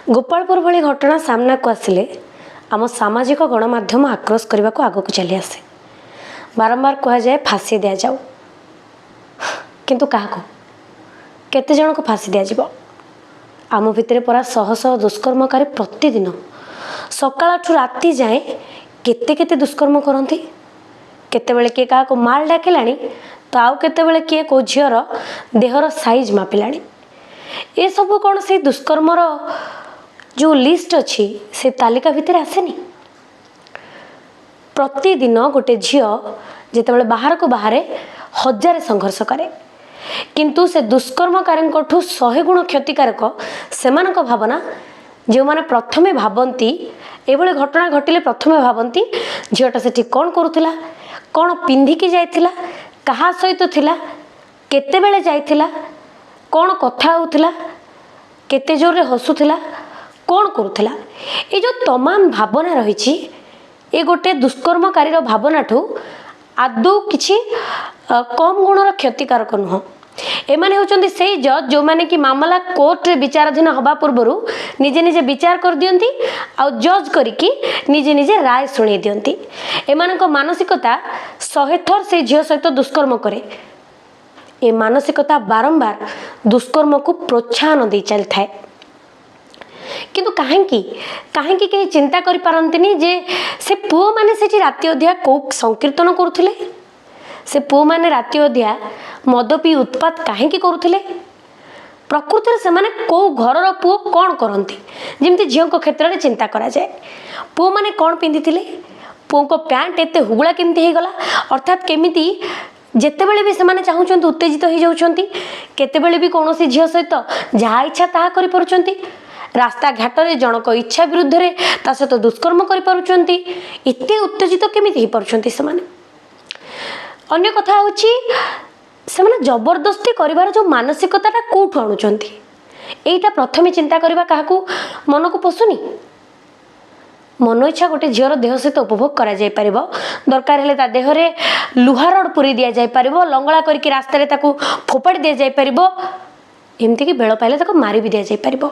गोपालपुर भली घटना सामना को आसिले आम सामाजिक गणमाध्यम आक्रोश करने को आग को चली आसे। बारंबार कह जाए फांसी दि जाऊ, किंतु क्या केते जन को फांसी दिज्व? आम भितर परा शह शह दुष्कर्मकारी प्रतिदिन सकाळ ठू राति जाए केते केते दुष्कर्म करती। केतेबेले किए क्या माल डाकिलाणी तो आउ केतेबेले किए को झीर देहर साइज मापिलाणी। ये सब कौन से दुष्कर्मर जो लिस्ट अच्छी से तालिका भितर आसेनी। प्रतिदिन गोटे झील जितेबाला बाहर को बाहर हजार संघर्ष करे, किंतु से दुष्कर्मकारी 100 गुण क्षतिकारक सेमानक भावना। जो मैंने प्रथमे भावती एभली घटना घटिले प्रथमे भावती झीलटा से कौन करुला, कौन पिंधिकी जाइथिला, कहा सहित थिला, केतेबेले जाइथिला, कौन कथा होउथिला, केते जोर रे हसुथिला, कौन करुला। ये जो तमाम भावना रही ये गोटे दुष्कर्मकारी भावना ठू आदौ किछि कम गुणर क्षतिकारक नुह। एमाने होचंदी से जज जो माने कि मामला कोर्ट रे विचाराधीन हवा पूर्व निजे निजे विचार कर दियंती आ जज करिकी निजे निजे राय सुनी दियंती। एमानक मानसिकता 100 थर से झील सहित दुष्कर्म करे। ए मानसिकता बारंबार दुष्कर्म को प्रोत्साहन दे चल थाए, किंतु कहीं कहीं चिंता करि पारंतिनी जे से पुओ माने सेठी राति अधिया को संकीर्तन करुथिले, से पुओ माने राति अधिया मद पी उत्पात कहीं करुथिले। प्रकृति से माने को घरर पुओ कौन करती जमती झील को क्षेत्र में चिंता करा जाए। पुओ माने कौन पिंधिथिले, पुओ को पैंट एते हुगुला केमती हो गला, अर्थात केमिति जेतेबेले भी से चाहूँच उत्तेजित हो जाउछंती, केतेबेले भी कौन सी झील सहित जहाँ इच्छा ताहा करि पारुछंती। रास्ता घाट रे जनक इच्छा विरुद्ध रे ता सहित दुष्कर्म करि पारुछंती। इते उत्तेजित केमिति हो पारुछंती से माने। अन्य कथा होची से माने जबरदस्ती करिवार जो मानसिकताटा कोठु आणुछंती, एटा प्रथमे चिंता करिवा काहाकू मन को पसुनी। मन इच्छा गोटे झीर देह सहित उपभोग करा जाय परिबो, दरकार हेले ता देह रे लुहा रड पुरी दिया जाय परिबो, लंगळा करके रास्ता रे ताकू फोपाड़ी दिया जाय परिबो, एमती कि बेळ पाइले ताकू मारी भी दिया जाय परिबो।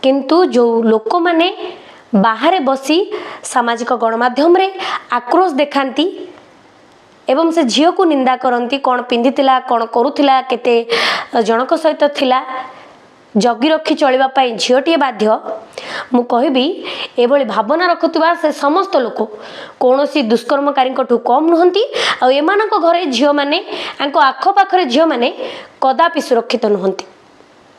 किंतु जो लोक माने बाहर बसी सामाजिक गणमाध्यम रे आक्रोश देखांती एवं से झील को निंदा करती, कौन पिंधिथिला, कौन करुथिला, केते जनक सहित थिला, जगी रखी चलवाई झीलटे बाध्य। मु कहबी एभली भावना रखुवा से समस्त लोक कौन सी दुष्कर्मकारी कम नुहंती। आ एमानक घरे झील माने आखपाखरे झील माने कदापि सुरक्षित नुहंती।